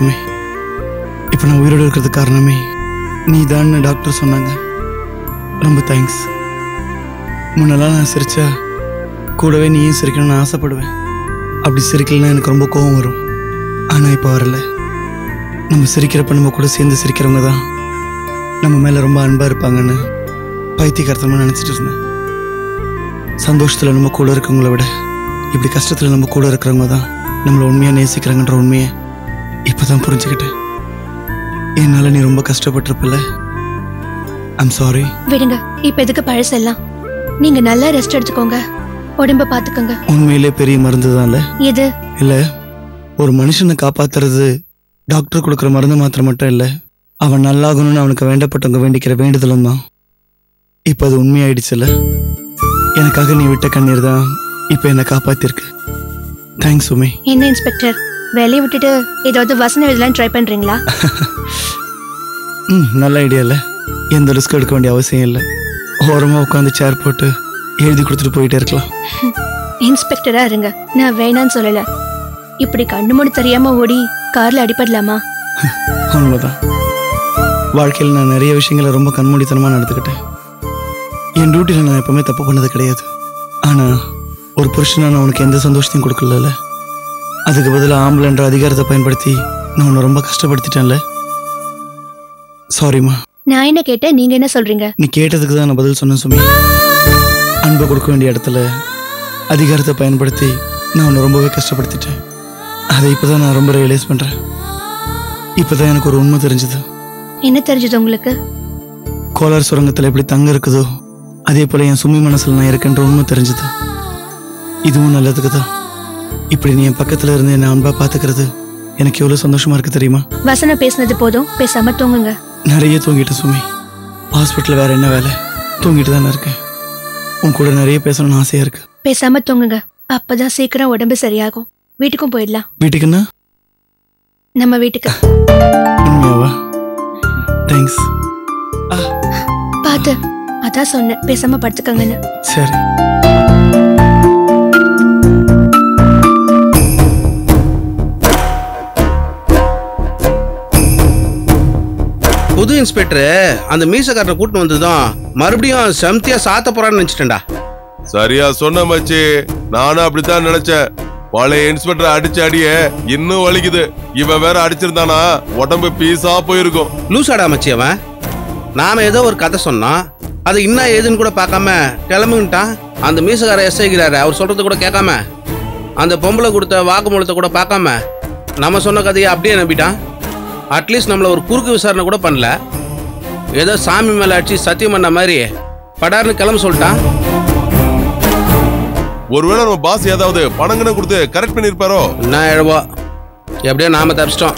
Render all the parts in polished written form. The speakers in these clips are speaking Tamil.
சுமி. இப்போ நான் உயிரோடு இருக்கிறதுக்கு காரணமே நீ தான் டாக்டர் சொன்னாங்க. ரொம்ப தேங்க்ஸ். முன்னெல்லாம் நான் சிரிச்சா கூடவே நீயும் சிரிக்கணும்னு ஆசைப்படுவேன். அப்படி சிரிக்கலன்னா எனக்கு ரொம்ப கோபம் வரும். ஆனால் இப்போ வரல. நம்ம சிரிக்கிறப்ப நம்ம கூட சேர்ந்து சிரிக்கிறவங்க தான் நம்ம மேலே ரொம்ப அன்பாக இருப்பாங்கன்னு பைத்தியக்காரத்தமாக நினச்சிட்டு இருந்தேன். சந்தோஷத்தில் நம்ம கூட இருக்கவங்கள விட இப்படி கஷ்டத்தில் நம்ம கூட இருக்கிறவங்க தான் நம்மளை உண்மையாக நேசிக்கிறாங்கன்ற உண்மையை இப்போ தான் புரிஞ்சுக்கிட்டேன். என்னால் நீ ரொம்ப கஷ்டப்பட்டிருப்பில்ல. I'm sorry. விடுங்க, இப்போ எதுக்கு பழசெல்லாம்? நீங்க நல்லா ரெஸ்ட் எடுத்துக்கோங்க, உடம்ப பாத்துக்கோங்க. உண்மையிலே பெரிய மருந்து தான்ல இது. இல்ல, ஒரு மனுஷனை காப்பாத்துறது டாக்டர் கொடுக்குற மருந்து மாத்திரம் மட்டும் இல்ல, அவன் நல்லாகணும்னு அவனுக்கு வேண்டப்பட்டவங்க வேண்டிக்கிற வேண்டுதலும் தான். இப்ப அது உண்மையாயிடுச்சுல்ல. எனக்காக நீ விட்ட கண்ணீர் தான் இப்ப என்னை காப்பாத்திருக்கு. தேங்க்ஸ் சுமி. என்ன இன்ஸ்பெக்டர், வேலையை விட்டுட்டு ஏதாவது வசனம் எழுதலாம் ட்ரை பண்றீங்களா? நல்ல ஐடியா இல்ல. எந்த ரிஸ்க் எடுக்க வேண்டிய அவசியம் இல்லை. ஓரமா உட்காந்து சேர் போட்டு எழுதி கொடுத்துட்டு போயிட்டே இருக்கலாம். இன்ஸ்பெக்டரா இருங்க, நான் வேணான்னு சொல்லல. இப்படி கண்ணு மூடி தெரியாம ஓடி கார்ல அடிபடலாமா? உண்மைதான். வாழ்க்கையில் நான் நிறைய விஷயங்களை ரொம்ப கண்மூடித்தனமா நடந்துக்கிட்டேன். என் டியூட்டியில் நான் எப்பவுமே தப்பு பண்ணது கிடையாது. ஆனா ஒரு புருஷனா நான் உனக்கு எந்த சந்தோஷத்தையும் கொடுக்கல. அதுக்கு பதிலாக ஆம்பளைன்ற அதிகாரத்தை பயன்படுத்தி நான் உன்னை ரொம்ப கஷ்டப்படுத்திட்டேன்ல. சாரிம்மா. நான் என்ன கேட்டேன், நீங்க என்ன சொல்றீங்க? நீ கேட்டதுக்கு தான் நான் பதில் சொன்னேன் சுமி. அன்பை கொடுக்க வேண்டிய இடத்துல அதிகாரத்தை பயன்படுத்தி நான் உன்னை ரொம்பவே கஷ்டப்படுத்திட்டேன். அதை இப்போதான் நான் ரொம்ப ரியலைஸ் பண்றேன். இப்போதான் எனக்கு ஒரு உண்மை தெரிஞ்சது. என்ன தெரிஞ்சது உங்களுக்கு? கோலார் சுரங்கத்தில் எப்படி தங்கம் இருக்குதோ அதே போல என் சுமி மனசுல நான் இருக்கேன்ற உண்மை தெரிஞ்சது. இதுவும் நல்லதுக்கு தான். இப்படி நீ என் பக்கத்துல இருந்து என்ன அன்பா பாத்துக்கிறது எனக்கு எவ்வளவு சந்தோஷமா இருக்கு தெரியுமா? வசனம் பேசினது போதும், பேசாம தூங்குங்க. நிறைய தூங்கிட்டு சுமி. ஹாஸ்பிட்டல் வேற என்ன வேலை, தூங்கிட்டு தானே இருக்கேன். உன் கூட நிறைய பேசணும்னு ஆசையா இருக்கு. பேசாம தூங்குங்க, அப்பதான் சீக்கிரம் உடம்பு சரியாகும். வீட்டுக்கும் போயிடலாம். வீட்டுக்குன்னா? நம்ம வீட்டுக்கு. உண்மையாவா? தேங்க்ஸ். பாத்து, அதான் சொன்னேன் பேசாம படுத்துக்கங்கன்னு. சரி. புது இன்ஸ்பெக்டர் அந்த மீசக்காரனை கூட்டு வந்ததும் மறுபடியும் சம்தியா சாத்த போறான்னு நினைச்சிட்டேன்டா. சரியா சொன்ன மச்சி, நானும் அப்படித்தான் நினைச்சேன். பழைய இன்ஸ்பெக்டர் அடிச்ச அடிய இன்னும் வலிக்குது. இவன் வேற அடிச்சிருந்தானா உடம்பு பீஸா போயிருக்கும். லூசாடா மச்சி அவன். நாம ஏதோ ஒரு கதை சொன்னோம், அது இன்னும் ஏதுன்னு கூட பார்க்காம கிளம்புங்கிட்டான். அந்த மீசக்கார எஸ்ஐக்கிறாரு, அவர் சொல்றது கூட கேட்காம, அந்த பொம்பளை கொடுத்த வாக்குமூலத்தை கூட பார்க்காம நம்ம சொன்ன கதையை அப்படியே நம்பிட்டான். அட்லீஸ்ட் நம்மள ஒரு குறுக்கு விசாரணை கூட பண்ணல. ஏதோ சாமி மேல அடிச்சு சத்தியம் பண்ண மாதிரி படார்னு கிளம்ப சொல்லிட்டான். ஒருவேளை நம்ம பாஸ் ஏதாவது பணங்கன கொடுத்து கரெக்ட் பண்ணிருப்பாரோ? என்ன எழுவோ, எப்படியோ நாம தப்பிச்சிட்டோம்.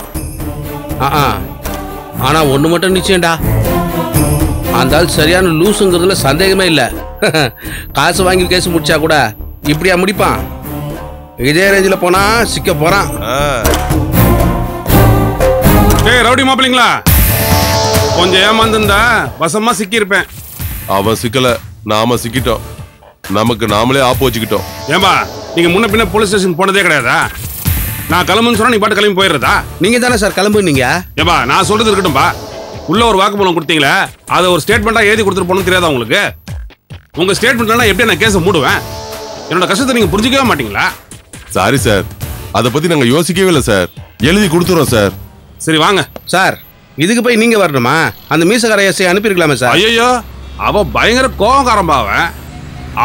ஆனா ஒண்ணு மட்டும் நிச்சயம்டா, அந்த ஆள் சரியான லூசுங்கிறதுல சந்தேகமே இல்லை. காசு வாங்கி கேஸ் முடிச்சா கூட இப்படியா முடிப்பான்? இதே ரேஞ்சில் போனா சிக்க போறான். ரவுடி மாப்பிள்ளைங்களா, கொஞ்சம் ஏமாந்துருந்தா வசமா சிக்கி இருப்பேன். அவன் சிக்கல, நாம சிக்கிட்டோம். நமக்கு நாமளே ஆப்பு வச்சுக்கிட்டோம். ஏம்பா, நீங்க முன்ன பின்ன போலீஸ் ஸ்டேஷன் போனதே கிடையாதா? நான் கிளம்புன்னு சொன்னா நீ பாட்டு கிளம்பி போயிடுறதா? நீங்க தானே சார் கிளம்புனீங்க. ஏம்பா, நான் சொல்றது இருக்கட்டும்பா. உள்ள ஒரு வாக்குமூலம் கொடுத்தீங்களே, அதை ஒரு ஸ்டேட்மெண்டா எழுதி கொடுத்துட்டு போகணும்னு தெரியாதா உங்களுக்கு? உங்க ஸ்டேட்மெண்ட்லாம் எப்படி நான் கேஸை மூடுவேன்? என்னோட கஷ்டத்தை நீங்க புரிஞ்சிக்கவே மாட்டீங்களா? சாரி சார், அதை பத்தி நாங்க யோசிக்கவே இல்லை சார். எழுதி கொடுத்துறோம் சார். சரி வாங்க சார். இதுக்கு போய் நீங்க வரணுமா? அந்த மீசக்கார எஸ்ஐ அனுப்பியிருக்கலாமே சார். ஐயோ, அவ பயங்கர கோவக்காரம்பா.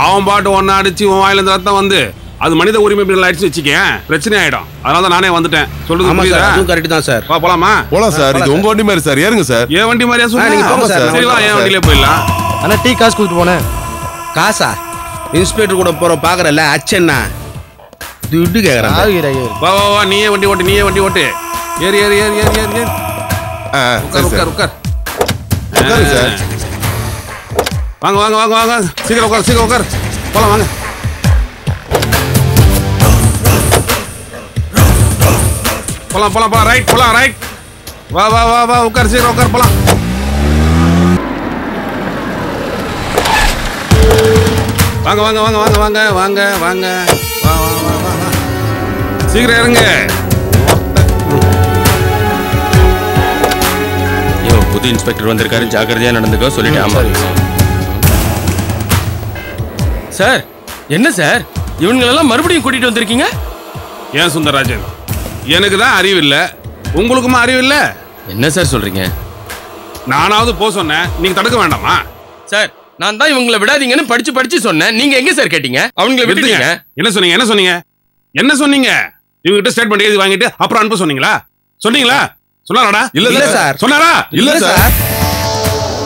அவன் பாட்டு ஒன்னா அடிச்சு உன் வாயில இருந்து ரத்தம் வந்து அது மனித உரிமை மீறல் அடிச்சு வச்சுக்கேன், பிரச்சனை ஆயிடும். அதனால தான் நானே வந்துட்டேன். சொல்றது கரெக்ட் தான் சார். போலாமா? போலாம் சார். இது உங்க வண்டி மாதிரி சார். ஏறுங்க சார். ஏன் வண்டி மாதிரியா சொல்லுங்க? சரி வா, என் வண்டியிலே போயிடலாம். ஆனா டீ காசு கொடுத்து போனேன். காசா? இன்ஸ்பெக்டர் கூட போற பாக்குறல அச்சன்னா துட்டு கேக்குறான். வா வா வா, நீயே வண்டி ஓட்டு, நீயே வண்டி ஓட்டு. ஏறு ஏறு ஏறு ஏறு ஏறு ஏறு. உட்கார் உட்கார். சார் வாங்க வாங்க வாங்க வாங்க, சீக்கிரம் உட்கார், சீக்கிரம் உட்கார். போலாம் வாங்க. போலாம் போலாம் போலாம். ரைட் போலாம், ரைட். வா வா வா வா, உட்கார், சீக்கிரம் உட்கார், போலாம். வாங்க வாங்க வாங்க வாங்க வாங்க வாங்க வாங்க. வா வா வா வா. சீக்கிரம் இறங்க. புது இன்ஸ்பெக்டர் வந்திருக்காரு, ஜாக்கிரதையா நடந்துக்கோ சொல்லிட்டேன். ஆமா சார். என்ன சார் இவங்களெல்லாம் மறுபடியும் கூட்டிட்டு வந்திருக்கீங்க? ஏன் சுந்தரராஜன், எனக்கு தான் அறிவு இல்ல, உங்களுக்குமா அறிவு இல்ல? என்ன சார் சொல்றீங்க? நானாவது போ சொன்னேன், நீங்க தடுக்க வேண்டாமா? சார் நான் தான் இவங்களை விடாதீங்கன்னு படிச்சு படிச்சு சொன்னேன், நீங்க எங்க சார் கேட்டீங்க? அவங்களை விட்டுட்டீங்க. என்ன சொன்னீங்க? என்ன சொன்னீங்க? என்ன சொன்னீங்க? இவங்க கிட்ட ஸ்டேட்மெண்ட் எழுதி வாங்கிட்டு அப்புறம் அனுப்ப சொன்னீங்களா? சொன்னீங்களா? சொன்னாராடா? இல்ல சார். சொன்னாரா? இல்ல சார்.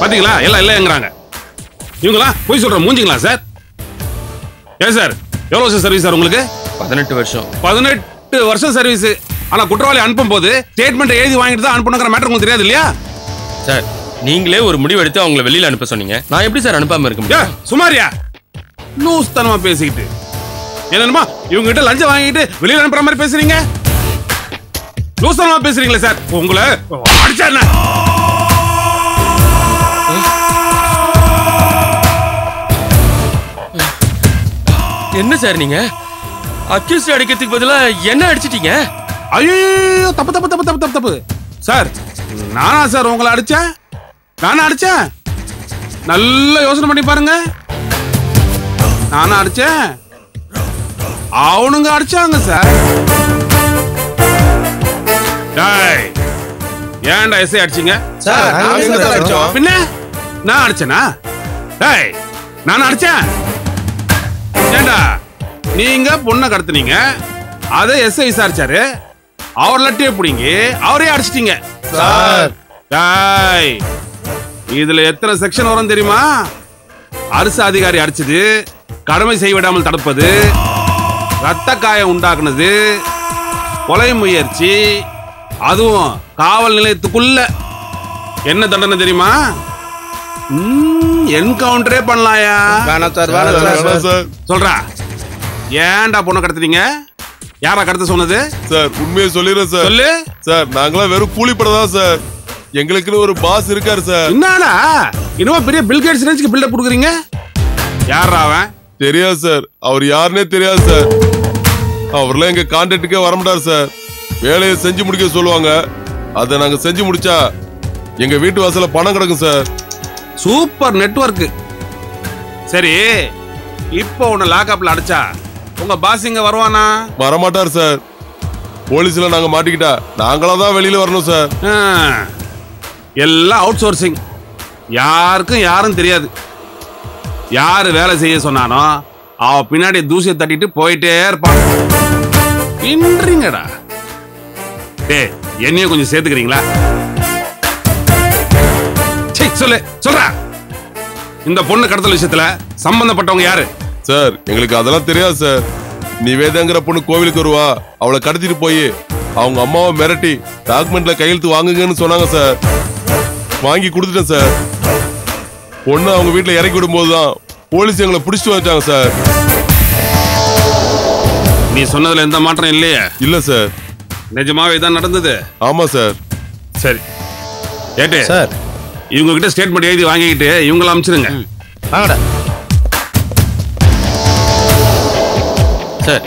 பாத்தீங்களா, எல்லாம் இல்லங்கிறாங்க. இவங்களா போய் சொல்ற மூஞ்சிங்களா சார்? ஏன் சார், எவ்வளவு வருஷம் சர்வீஸ் சார் உங்களுக்கு? 18 வருஷம். 18 வருஷம் சர்வீஸ். ஆனா குற்றவாளி அனுப்பும் போது ஸ்டேட்மெண்ட் எழுதி வாங்கிட்டு தான் அனுப்பணுங்கிற மேட்டர் உங்களுக்கு தெரியாது இல்லையா? சார் நீங்களே ஒரு முடிவு எடுத்து அவங்களை வெளியில அனுப்ப சொன்னீங்க, நான் எப்படி சார் அனுப்பாம இருக்க முடியும்? சுமாரியா லூஸ்தனமா பேசிக்கிட்டு என்னமா இவங்க கிட்ட லஞ்சம் வாங்கிட்டு வெளியில அனுப்புற மாதிரி பேசுறீங்க? லூஸ்தனமா பேசுறீங்களே சார். உங்களை அடிச்சா என்ன? என்ன சார் நீங்க அக்யூஸ்ட் அடிக்கிறதுக்கு பதிலா என்ன அடிச்சிட்டீங்க? ஐயோ தப்பு தப்பு தப்பு தப்பு தப்பு தப்பு சார். நானா சார் உங்களை அடிச்சேன்? நானா அடிச்சேன்? நல்ல யோசனை பண்ணி பாருங்க. நானா அடிச்சேன்? அவனுங்க அடிச்சாங்க சார். டேய், ஏன்டா எஸ்ஐ அடிச்சீங்க? சார் நாங்க தான் அடிச்சோம். பின்ன நான் அடிச்சேனா? டேய், நான் அடிச்சேன்? ஏண்டா நீங்க பொண்ணை கடத்துனீங்க, அதை எஸ்ஐ விசாரிச்சாரு, அவர் லட்டிய பிடிங்கி அவரே அடிச்சிட்டீங்க சார். டேய், இதுல எத்தனை செக்ஷன் வரும் தெரியுமா? அரசு அதிகாரி அடிச்சது, கடமை செய்ய விடாமல் தடுப்பது, ரத்த காயம் உண்டாக்குனது, கொலை முயற்சி, அதுவும் காவல் நிலையத்துக்குள்ள. என்ன தண்டனை தெரியுமா? என்கவுண்டரே பண்ணலாயா? வேணாம் சார், வேணாம் சார். சொல்றா, ஏன்டா பொண்ணை கடத்துறீங்க? யாரா கடத்த சொன்னது? சார் உண்மையை சொல்லிடுறேன் சார். சொல்லு சார் நாங்களாம் வெறும் கூலிப்படம் தான் சார். எங்களுக்குன்னு ஒரு பாஸ் இருக்காரு சார். என்னடா இன்னும் பெரிய பில் கேட்ஸ் ரேஞ்சுக்கு பில்டப் கொடுக்குறீங்க? யாரா அவன்? தெரியாது சார், அவர் யாருன்னே தெரியாது சார். அவர்லாம் எங்க கான்ட்ராக்டுக்கே வரமாட்டார் சார். வேலையை செஞ்சு முடிக்க சொல்லுவாங்க, அதை நாங்க செஞ்சு முடிச்சா எங்க வீட்டு வாசல்ல பணம் கிடக்கும் சார். Super network. சரி, இப்போ உன்னை லாக்அப்ல அடிச்சா உங்க பாஸ் இங்க வருவானா? வரமாட்டார் சார். போலீஸ்ல நாங்க மாட்டிக்கிட்டா நாங்களா தான் வெளியில வரணும் சார். எல்லாம் அவுட் சோர்சிங், யாருக்கும் யாரும் தெரியாது. யாரு வேலை செய்ய சொன்னானோ அவ பின்னாடி தூசியை தட்டிட்டு போயிட்டே இருப்பான். பின்றீங்கடா. டேய், என்னையும் கொஞ்சம் சேர்த்துக்கிறீங்களா? சொல்லு, சொல்றா. இந்த பொண்ணு கடத்தல் விஷயத்துல சம்பந்தப்பட்டவங்க யாரு? சார் எங்களுக்கு அதெல்லாம் தெரியாது சார். நிவேதாங்கிற பொண்ணு கோவிலுக்கு வருவா, அவளை கடத்திட்டு போய் அவங்க அம்மாவை மிரட்டி டாக்குமெண்ட்ல கையெழுத்து வாங்குங்கன்னு சொன்னாங்க சார். வாங்கி கொடுத்துட்டேன் சார். பொண்ணு அவங்க வீட்டுல இறக்கி விடும் போதுதான் போலீஸ் எங்களை பிடிச்சிட்டு வந்துட்டாங்க சார். நீ சொன்னதுல எந்த மாற்றம் இல்லையே? இல்ல சார். நிஜமாவே இதான் நடந்தது? ஆமா சார். சரி ஏட்டே சார், இவங்க கிட்ட ஸ்டேட்மெண்ட் எழுதி வாங்கிக்கிட்டு இவங்கள அனுப்பிச்சிருங்க. வாங்கடா. சார்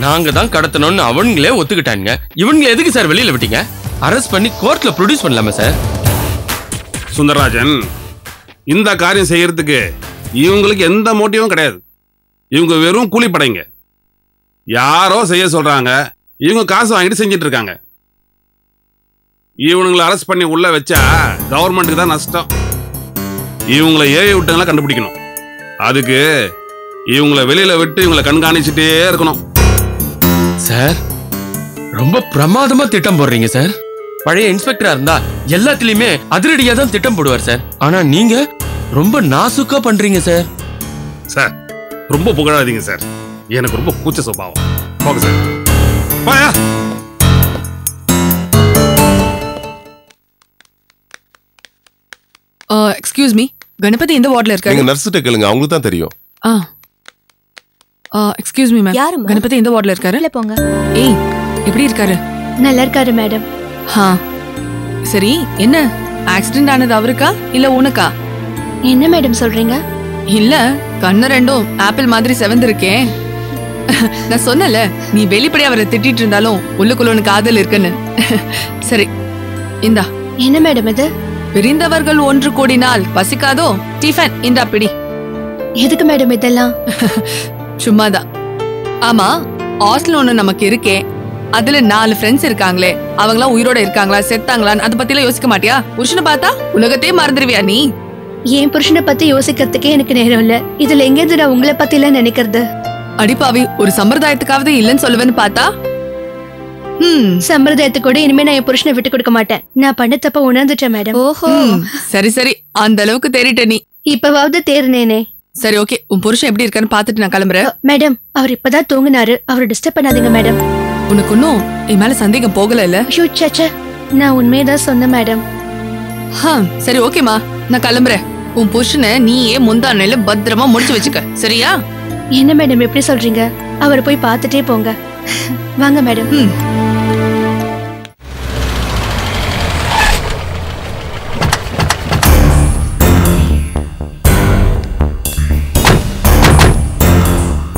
நாங்க தான் கடத்தணும்னு அவங்களே ஒத்துக்கிட்டாங்க, இவங்க எதுக்கு சார் வெளியில விட்டீங்க? அரெஸ்ட் பண்ணி கோர்ட்ல ப்ரொடியூஸ் பண்ணலாமா சார்? சுந்தரராஜன், இந்த காரியம் செய்யறதுக்கு இவங்களுக்கு எந்த மோட்டிவும் கிடையாது. இவங்க வெறும் கூலிப்படைங்க. யாரோ செய்ய சொல்றாங்க, இவங்க காசு வாங்கிட்டு செஞ்சிட்டு இருக்காங்க. இவனுங்களை அரெஸ்ட் பண்ணி உள்ள வச்சா கவர்மெண்ட்டுக்கு தான் நஷ்டம். இவங்களை ஏவி விட்டவங்கள கண்டுபிடிக்கணும். அதுக்கு இவங்களை வெளியில விட்டு இவங்களை கண்காணிச்சுட்டே இருக்கணும். சார் ரொம்ப பிரமாதமா திட்டம் போடுறீங்க சார். பழைய இன்ஸ்பெக்டரா இருந்தா எல்லாத்துலயுமே அதிரடியா தான் திட்டம் போடுவார் சார். ஆனா நீங்க ரொம்ப நாசுக்கா பண்றீங்க சார். சார் ரொம்ப புகழாதீங்க சார், எனக்கு ரொம்ப கூச்ச சுபாவம். போங்க சார். வாயா. எக்ஸ்கியூஸ் மீ, கணபதி எந்த வார்ட்ல இருக்காரு? நீங்க நர்ஸ்கிட்ட கேளுங்க, அவங்களுக்கு தான் தெரியும். எக்ஸ்கியூஸ் மீ மேம், யாரும்மா? கணபதி எந்த வார்ட்ல இருக்காரு? இல்ல போங்க. ஏய், எப்படி இருக்காரு? நல்லா இருக்காரு மேடம். சரி, என்ன ஆக்சிடென்ட் ஆனது அவருக்கா இல்ல உனக்கா? என்ன மேடம் சொல்றீங்க? இல்ல, கண்ணு ரெண்டும் ஆப்பிள் மாதிரி செவந்திருக்கேன். நான் சொன்னல, நீ வெளிப்படையா அவரை திட்டிட்டு இருந்தாலும் உள்ளுக்குள்ள உனக்கு காதல் இருக்குன்னு. சரி இந்தா. என்ன மேடம் இது? பிரிந்தவர்கள் ஒன்று கூடினால் பசிக்காதோ? டிஃபன் இந்தா பிடி. எதுக்கு மேடம் இதெல்லாம்? சும்மாதான். ஆமா, ஹாஸ்டல் ஒண்ணு நமக்கு இருக்கே, அதுல 4 ஃப்ரெண்ட்ஸ் இருக்காங்களே, அவங்களாம் உயிரோட இருக்காங்களா செத்தாங்களான்னு அதை பத்திலாம் யோசிக்க மாட்டியா? புருஷனை பார்த்தா உலகத்தையே மறந்துடுவியா நீ? என் புருஷனை பத்தி யோசிக்கிறதுக்கே எனக்கு நேரம் இல்ல. இதுல எங்க நான் உங்களை பத்தி எல்லாம் நினைக்கிறது? அடிப்பாவி, ஒரு சம்பிரதாயத்துக்காவது இல்லைன்னு சொல்லுவேன்னு பார்த்தா சம்பிரதாயத்துக்கு கூட இனிமே நான் என் புருஷனை விட்டு கொடுக்க மாட்டேன். நான் பண்ண தப்ப உணர்ந்துட்டேன் மேடம். ஓஹோ, சரி சரி, அந்த அளவுக்கு தேறிட்ட நீ. இப்பவாவது தேர்னேனே. சரி ஓகே, உன் புருஷன் எப்படி இருக்கான்னு பாத்துட்டு நான் கிளம்புறேன். மேடம், அவர் இப்பதான் தூங்குனாரு, அவரை டிஸ்டர்ப் பண்ணாதீங்க மேடம். உனக்கு ஒன்னும் என் மேல சந்தேகம் போகல இல்ல? சச்சா, நான் உண்மையதான் சொன்னேன் மேடம். சரி ஓகேமா, நான் கிளம்புறேன். உன் புருஷனை நீயே முந்தானையில பத்திரமா முடிச்சு வச்சுக்க, சரியா? என்ன மேடம் எப்படி சொல்றீங்க? அவரை போய் பார்த்துட்டே போங்க. வாங்க மேடம்.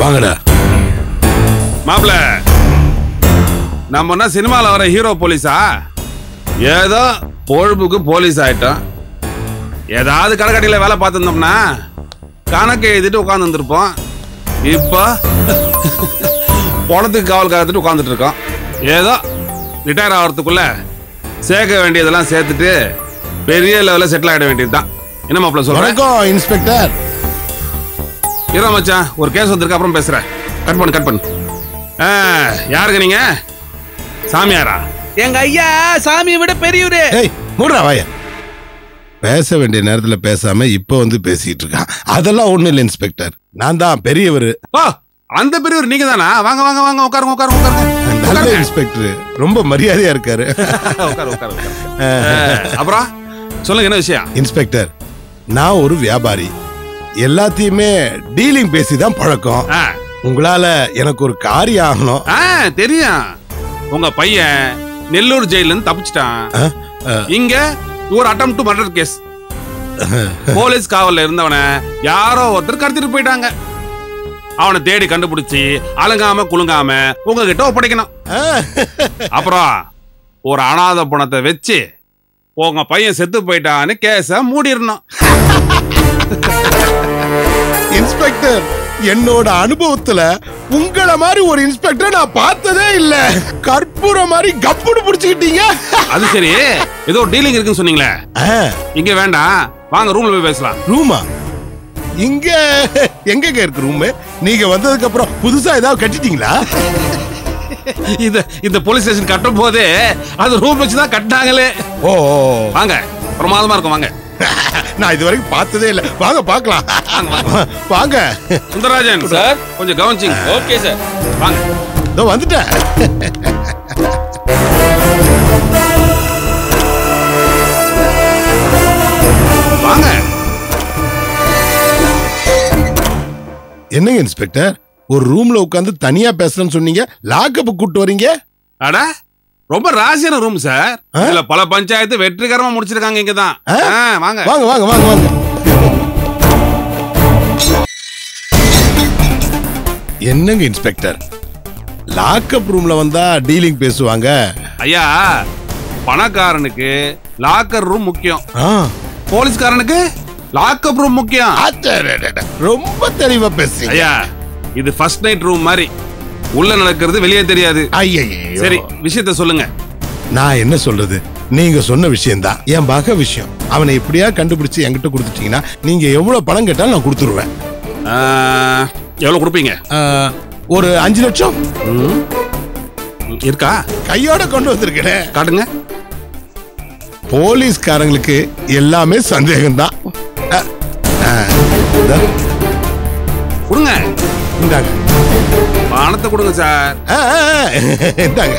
வாங்கடா மாப்ள. நம்ம சினிமால வர ஹீரோ போலீஸா? ஏதோ பொழுப்புக்கு போலீஸ் ஆயிட்டோம். ஏதாவது கடைக்கடையில வேலை பார்த்துருந்தோம்னா கணக்கு எழுதிட்டு உட்கார்ந்து இருந்திருப்போம். இப்போ பணத்துக்கு காவல் காத்துட்டு உட்காந்துட்டு இருக்கோம். ஏதோ ரிட்டையர் ஆகிறதுக்குள்ள சேர்க்க வேண்டியதெல்லாம் சேர்த்துட்டு பெரிய லெவலில் செட்டில் ஆகிட வேண்டியதுதான். என்ன மாப்பிள்ள சொல்றேன்? இன்ஸ்பெக்டர் இரோ மச்சான், ஒரு கேஸ் வந்திருக்கு, அப்புறம் பேசுறேன். கட் பண்ணு. யாருங்க நீங்க? சாமியாரா? எங்க ஐயா சாமியை விட பெரியவரு. மூடுறா வாய. பேச வேண்டிய நேரத்துல பேசாம இப்ப வந்து பேசிட்டு இருக்கான். அதெல்லாம் ஒண்ணு இல்ல இன்ஸ்பெக்டர், நான் தான் பெரியவர். அந்த பெரியவர் நீங்க தானா? வாங்க வாங்க வாங்க, உட்காருங்க. நல்ல இன்ஸ்பெக்டர், ரொம்ப மரியாதையா இருக்காரு. அப்புறம் சொல்லுங்க, என்ன விஷயம்? இன்ஸ்பெக்டர், நான் ஒரு வியாபாரி, எல்லாத்தையுமே டீலிங் பேசிதான் பழக்கம். உங்களால எனக்கு ஒரு காரியம் ஆகணும். தெரியும், உங்க பையன் நெல்லூர் ஜெயில இருந்து தப்பிச்சிட்டான். இங்க ஒரு attempt to murder case. Police காவல்ல இருந்தவன யாரோ ஒருத்தர் கடத்திட்டு போயிட்டாங்க. அவனை தேடி கண்டுபிடிச்சு அலங்காம குலுங்காம உங்ககிட்ட ஒப்படைக்கணும். அப்புறம் ஒரு அனாதை பணத்தை வச்சு உங்க பையன் செத்து போயிட்டான்னு கேஸ மூடிடணும். இன்ஸ்பெக்டர், என்னோட அனுபவத்துல உங்களை மாதிரி ஒரு இன்ஸ்பெக்டர் நான் பார்த்ததே இல்ல. கற்பூர மாதிரி கப்புடு புடிச்சுக்கிட்டீங்க. அது சரி, ஏதோ டீலிங் இருக்குன்னு சொன்னீங்களே, இங்க வேண்டாம், வாங்க ரூம்ல போய் பேசலாம். ரூமா? இங்க எங்க இருக்கு ரூம்? நீங்க வந்ததுக்கு அப்புறம் புதுசா ஏதாவது கட்டிட்டீங்களா? இந்த போலீஸ் ஸ்டேஷன் கட்டும் போதே அது ரூம் வச்சுதான் கட்டினாங்களே. ஓ, வாங்க, பிரமாதமா இருக்கும், வாங்க. நான் இது வரைக்கும் பார்த்ததே இல்ல, வாங்க பார்க்கலாம். வாங்க சுந்தரராஜன் சார், கொஞ்சம் கவனிச்சிங்க. ஓகே சார், வாங்க. இதோ வந்துட்டேன். வாங்க. என்னங்க இன்ஸ்பெக்டர், ஒரு ரூம்ல உட்கார்ந்து தனியா பேசணும்னு சொன்னீங்க, லாக்கப் கூட்டு வரீங்க? அட, ரொம்ப ராசியான ரூம் சார். இதுல பல பஞ்சாயத்து வெற்றிகரமா முடிச்சிருக்காங்க. இங்கதான் வாங்க வாங்க வாங்க வாங்க வாங்க. என்னங்க இன்ஸ்பெக்டர், லாக்கப் ரூம்ல வந்தா டீலிங் பேசுவாங்க? ஐயா, பணக்காரனுக்கு லாக்கர் ரூம் முக்கியம், போலீஸ்காரனுக்கு லாக்கப் ரூம் முக்கியம். ரொம்ப தெளிவா பேசுறீங்க. ஐயா, இது ஃபர்ஸ்ட் நைட் ரூம் மாதிரி, உள்ள நடக்கிறது வெளியே தெரியாது. சரி, விஷயத்த சொல்லுங்க. நான் என்ன சொல்றது, நீங்க சொன்ன விஷயம் தான் என் மக விஷயம். அவனை எப்படியா கண்டுபிடிச்சு என்கிட்ட கொடுத்துட்டீங்கன்னா நீங்க எவ்வளவு பணம் கேட்டாலும் நான் கொடுத்துருவேன். எவ்வளவு கொடுப்பீங்க? ஒரு 5 லட்சம் இருக்கா? கையோட கொண்டு வந்திருக்கேன். காட்டுங்க. போலீஸ்காரங்களுக்கு எல்லாமே சந்தேகம் தான். கொடுங்க. இந்தாங்க பணத்தை கொடுங்க சார். இந்தாங்க.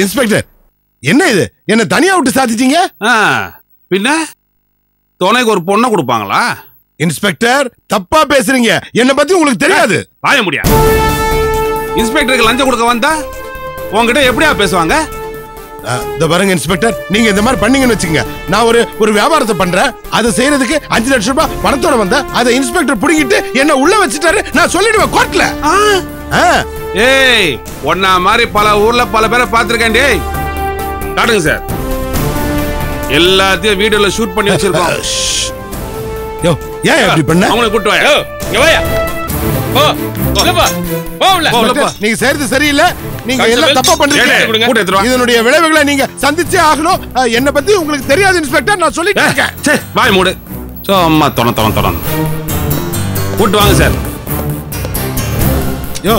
இன்ஸ்பெக்டர், என்ன இது, என்ன தனியா விட்டு சாதிச்சீங்க? பின்ன துணைக்கு ஒரு பொண்ணை கொடுப்பாங்களா? இன்ஸ்பெக்டர், தப்பா பேசுறீங்க, என்ன பத்தி உங்களுக்கு தெரியாது. வாய முடியாது. இன்ஸ்பெக்டருக்கு லஞ்சம் கொடுக்க வந்தா உங்ககிட்ட எப்படியா பேசுவாங்க? பாருங்க இன்ஸ்பெக்டர், நீங்க இந்த மாதிரி பண்ணீங்கன்னு வச்சுங்க, நான் ஒரு வியாபாரத்தை பண்றேன், அதை செய்யறதுக்கு 5 லட்சம் ரூபாய் பணத்தோட வந்த அதை இன்ஸ்பெக்டர் புடிங்கிட்டு என்ன உள்ள வச்சுட்டாரு, நான் சொல்லிடுவேன் கோர்ட்ல. ஏய் ஒன்னா மாதிரி பல ஊர்ல பல பேரை பார்த்திருக்கேன். டேய் காட்டுங்க சார், எல்லாத்தையும் வீடியோல ஷூட் பண்ணி வச்சிருக்கோம். யோ ஏன் இப்படி பண்ண? அவங்களை கூட்டு வாயா. இங்க வாயா. போ உள்ள போ. போ உள்ள. போ, உள்ள போ. நீங்க செய்யறது சரியில்லை. நீங்க எல்லாம் தப்பா பண்றீங்க. கூட்டு எடுத்துட்டு வா. இதனுடைய விளைவுகளை நீங்க சந்திச்சே ஆகணும். என்ன பத்தி உங்களுக்கு தெரியாது இன்ஸ்பெக்டர், நான் சொல்லிட்டு இருக்கேன். சே வாய் மூடு. சும்மா தொண கூட்டு வாங்க சார். யோ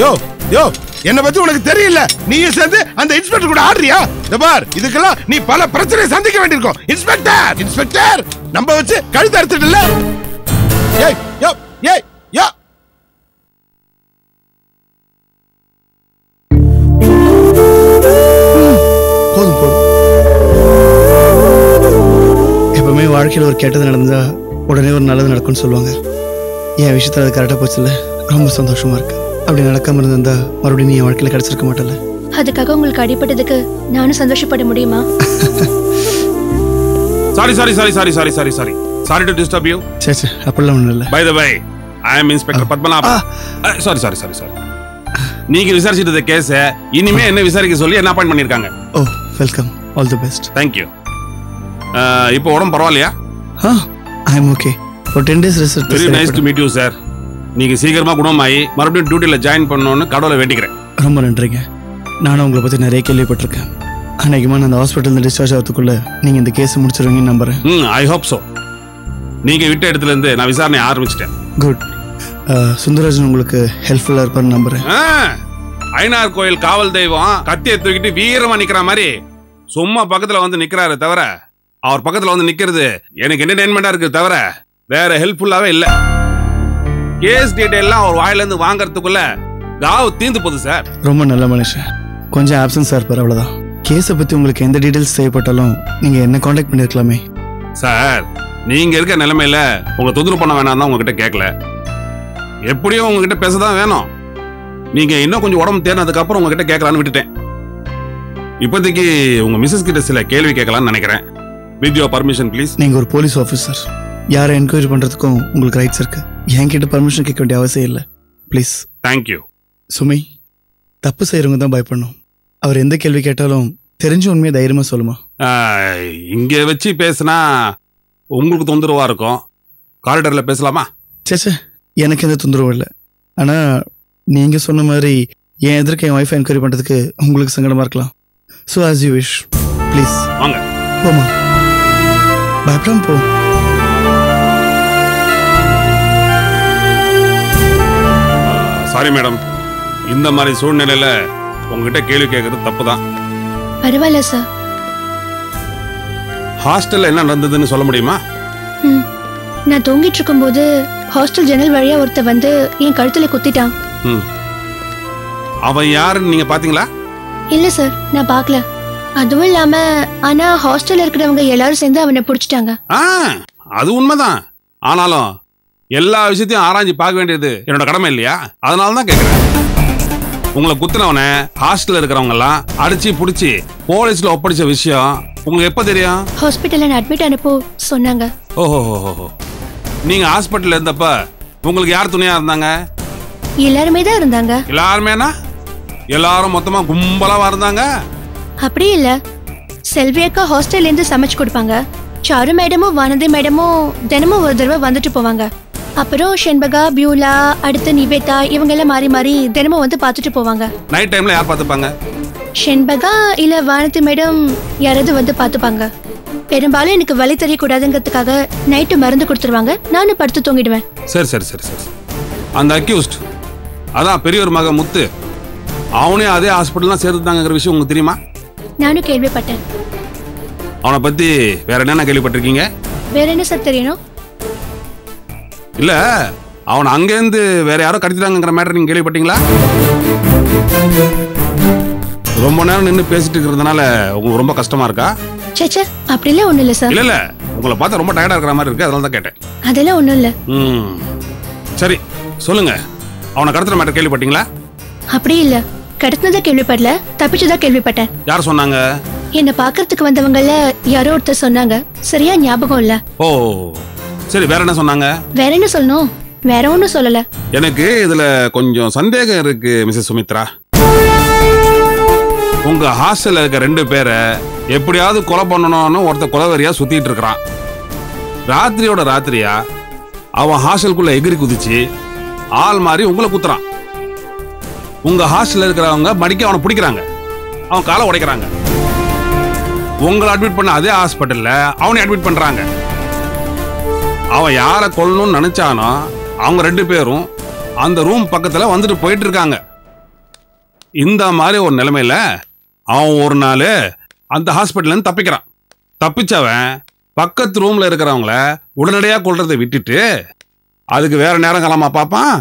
யோ யோ என்ன பத்தி உனக்கு தெரியல. நீயும் சேர்ந்து அந்த இன்ஸ்பெக்டர் கூட ஆடுறியா? பார், இதுக்கெல்லாம் நீ பல பிரச்சனை சந்திக்க வேண்டியிருக்கும். இன்ஸ்பெக்டர் இன்ஸ்பெக்டர் நம்ம வச்சு கழுத்து அறுத்துடல. ஏய் யோ ஏய் யோ போதும் போதும். எப்பவுமே வாழ்க்கையில் ஒரு கெட்டது நடந்தா உடனே ஒரு நல்லது நடக்கும்னு சொல்லுவாங்க. என் விஷயத்துல அது கரெக்டாக போச்சுல்ல, ரொம்ப சந்தோஷமா இருக்கு. அப்படி நடக்காம இருந்தா மறுபடியும் நீ என் வாழ்க்கையில கிடைச்சிருக்க மாட்டல. அதுக்காக உங்களுக்கு அடிபட்டதுக்கு நானும் சந்தோஷப்பட முடியுமா? Sorry to disturb you. சே அப்படிலாம் ஒன்றும் இல்லை. By the way, I am Inspector Padmanabha. Sorry. நீங்க விசாரிச்சிட்டு கேஸ் இனிமே என்ன விசாரிக்க சொல்லி என்ன அப்பாயிண்ட் பண்ணிருக்காங்க. Oh welcome, all the best. Thank you. இப்போ உடம்பு பரவாயில்லையா? I am okay. For 10 days rest. Very nice to meet you sir. நீங்க சீக்கிரமா குணமாயி மறுபடியும் டியூட்டில ஜாயின் பண்ணணும்னு கடவுளை வேண்டிக்கிறேன். ரொம்ப நன்றிங்க. நானும் உங்களை பத்தி நிறைய கேள்விப்பட்டிருக்கேன். அன்னைக்குமா நான் அந்த ஹாஸ்பிட்டல் டிஸ்சார்ஜ் ஆகிறதுக்குள்ள நீங்க இந்த கேஸ் முடிச்சிருவீங்கன்னு நம்புறேன். I hope so. நீங்க விட்ட இடத்துல இருந்து நான் விசாரணை ஆரம்பிச்சிட்டேன். குட். சுந்தரராஜன் உங்களுக்கு ஹெல்ப்ஃபுல்லா இருப்பார்னு நம்புறேன். ஐநார் கோயில் காவல் தெய்வம் கத்தியை தூக்கிட்டு வீரமா நிக்கிற மாதிரி சும்மா பக்கத்துல வந்து நிக்கிறாரு தவிர, அவர் பக்கத்துல வந்து நிக்கிறது எனக்கு என்டர்டைன்மெண்டா இருக்கு தவிர வேற ஹெல்ப்ஃபுல்லாவே இல்ல. கேஸ் டீடைல்லாம் அவர் வாயில இருந்து வாங்கறதுக்குள்ள காவு தீந்து போகுது சார். ரொம்ப நல்ல மனுஷன். கொஞ்சம் ஆப்சன்ஸா இருப்பார், அவ்வளவுதான். கேஸை பத்தி உங்களுக்கு எந்த டீடைல்ஸ் தேவைப்பட்டாலும் நீங்க என்ன காண்டாக்ட் பண்ணிருக்கலாமே. சார் நீங்க இருக்க நிலைமையில உங்களை தொந்தரவு பண்ண வேணாம் தான் உங்ககிட்ட கேட்கல. எப்படியும் உங்ககிட்ட பேசதான் வேணும். நீங்க இன்னும் கொஞ்சம் உடம்பு தேர்னதுக்கு அப்புறம் உங்ககிட்ட கேட்கலான்னு விட்டுட்டேன். இப்போதைக்கு உங்க மிஸ்ஸஸ் கிட்ட சில கேள்வி கேட்கலாம்னு நினைக்கிறேன். With your permission please. நீங்க ஒரு போலீஸ் ஆஃபீஸர், யாரை என்கொயரி பண்றதுக்கும் உங்களுக்கு ரைட்ஸ் இருக்கு. என்கிட்ட பர்மிஷன் கேட்க வேண்டிய அவசியம் இல்லை. ப்ளீஸ். தேங்க்யூ. சுமி, தப்பு செய்யறவங்க தான் பயப்படணும். அவர் எந்த கேள்வி கேட்டாலும் தெரிஞ்ச உண்மையை தைரியமா சொல்லுமா. இங்க வச்சு பேசினா உங்களுக்கு தொந்தரவா இருக்கும். காரிடர்ல பேசலாமா? சேச்சே, எனக்கு எந்த தொந்தரவும் இல்லை. ஆனா நீங்க சொன்ன மாதிரி என் எதிர்க்க என் ஒய்ஃபை என்கொயரி பண்றதுக்கு உங்களுக்கு சங்கடமா இருக்கலாம். So as you wish. Please வாங்க. போமா, பயப்படாம போ. சாரி மேடம், இந்த மாதிரி சூழ்நிலையில உங்ககிட்ட கேள்வி கேட்கறது தப்பு தான். பரவாயில்ல சார். ஹாஸ்டல்ல என்ன நடந்ததுன்னு சொல்ல முடியுமா? நான் தூங்கிட்டு இருக்கும்போது ஹாஸ்டல் ஜன்னல் வழியா ஒருத்த வந்து என் கழுத்துல குத்திட்டான். அவன் யாருன்னு நீங்க பாத்தீங்களா? இல்ல சார், நான் பார்க்கல. அதுவும் இல்லாம ஆனா ஹாஸ்டல்ல இருக்கிறவங்க எல்லாரும் சேர்ந்து அவனை பிடிச்சிட்டாங்க. அது உண்மைதான். ஆனாலும் எல்லா விஷயத்தையும் ஆராய்ச்சி பார்க்க வேண்டியது என்னோட கடமை இல்லையா? அதனால தான் கேட்கிறேன். உங்களை குத்துனவன ஹாஸ்டல்ல இருக்கிறவங்க எல்லாம் அடிச்சு புடிச்சு போலீஸ்ல ஒப்படைச்ச விஷயம் உங்களுக்கு எப்ப தெரியும்? ஹாஸ்பிட்டல்ல அட்மிட் ஆனப்போ சொன்னாங்க. ஓஹோ, நீங்க ஹாஸ்பிட்டல்ல இருந்தப்ப உங்களுக்கு யார் துணையா இருந்தாங்க? எல்லாருமே தான் இருந்தாங்க. எல்லாருமேனா? எல்லாரும் மொத்தமா கும்பலா இருந்தாங்க? அப்படி இல்ல. செல்வி அக்கா ஹாஸ்டல்ல இருந்து சமைச்சு கொடுப்பாங்க. சாரு மேடமும் வானதி மேடமும் தினமும் ஒரு தடவை வந்துட்டு போவாங்க. அப்புறம் ஷென்பகா, பியூலா, அடுத்து நிவேதா இவங்க எல்லாம் மாறி மாறி தினமும் வந்து பார்த்துட்டு போவாங்க. நைட் டைம்ல யார் பார்த்துப்பாங்க? ஷென்பகா இல்ல வானதி மேடம் யாராவது வந்து பார்த்துப்பாங்க. பெரும்பாலும் எனக்கு வலி தெரியக்கூடாதுங்கிறதுக்காக நைட்டு மருந்து கொடுத்துருவாங்க. நானும் படுத்து தூங்கிடுவேன். சரி. அந்த அக்யூஸ்ட் அதான் பெரியவர் மக முத்து, அவனே அதே ஹாஸ்பிட்டல்லாம் சேர்த்துட்டாங்கிற விஷயம் உங்களுக்கு தெரியுமா? நானும் கேள்விப்பட்டேன். அவனை பத்தி வேற என்னென்ன கேள்விப்பட்டிருக்கீங்க? வேற என்ன சார் தெரியணும்? இல்ல, அவன் அங்கேருந்து வேற யாரோ கடத்திட்டாங்கிற மேட்டர் நீங்க கேள்விப்பட்டீங்களா? ரொம்ப நேரம் நின்று பேசிட்டு இருக்கிறதுனால உங்களுக்கு ரொம்ப கஷ்டமா இருக்கா? சேச்சே, அப்படிலாம் ஒண்ணும் இல்ல சார். இல்ல உங்களை பார்த்தா ரொம்ப டயர்டா இருக்கிற மாதிரி இருக்கு, அதனால தான் கேட்டேன். அதெல்லாம் ஒண்ணும் இல்ல. சரி சொல்லுங்க, அவனை கடத்துற மேட்டர் கேள்விப்பட்டீங்களா? அப்படி இல்ல, கடத்தினதா கேள்விப்படல, தப்பிச்சதா கேள்விப்பட்டேன். யார் சொன்னாங்க? என்ன பாக்குறதுக்கு வந்தவங்கல யாரோ ஒருத்தர் சொன்னாங்க. சரியா ஞாபகம் இல்ல. ஓ சரி, வேற என்ன சொன்னாங்க? வேற என்ன சொல்லணும்? வேற ஒன்றும் சொல்லல. எனக்கு இதுல கொஞ்சம் சந்தேகம் இருக்கு மிஸ்ஸஸ் சுமித்ரா. உங்க ஹாஸ்டல்ல இருக்க 2 பேரை எப்படியாவது கொலை பண்ணணும்னு ஒருத்தர் கொலவெறியா சுத்திட்டு இருக்கிறான். ராத்திரியோட ராத்திரியா அவன் ஹாஸ்டலுக்குள்ள எகிரி குதிச்சு ஆள் மாதிரி உங்களை குத்துறான். உங்க ஹாஸ்டல்ல இருக்கிறவங்க மடிக்க அவனை பிடிக்கிறாங்க, அவன் காலை உடைக்கிறாங்க. உங்களை அட்மிட் பண்ண அதே ஹாஸ்பிட்டல்ல அவனை அட்மிட் பண்றாங்க. அவன் யாரை கொல்லணும்னு நினைச்சானோ அவங்க 2 பேரும் அந்த ரூம் பக்கத்துல வந்துட்டு போயிட்டு இருக்காங்க. இந்த மாதிரி ஒரு நிலைமையில அவன் ஒரு நாள் அந்த ஹாஸ்பிட்டல்ல இருந்து தப்பிக்கிறான். தப்பிச்சவன் பக்கத்து ரூம்ல இருக்கிறவங்கள உடனடியாக கொல்றதை விட்டுட்டு அதுக்கு வேற நேரம் காலமா பார்ப்பான்.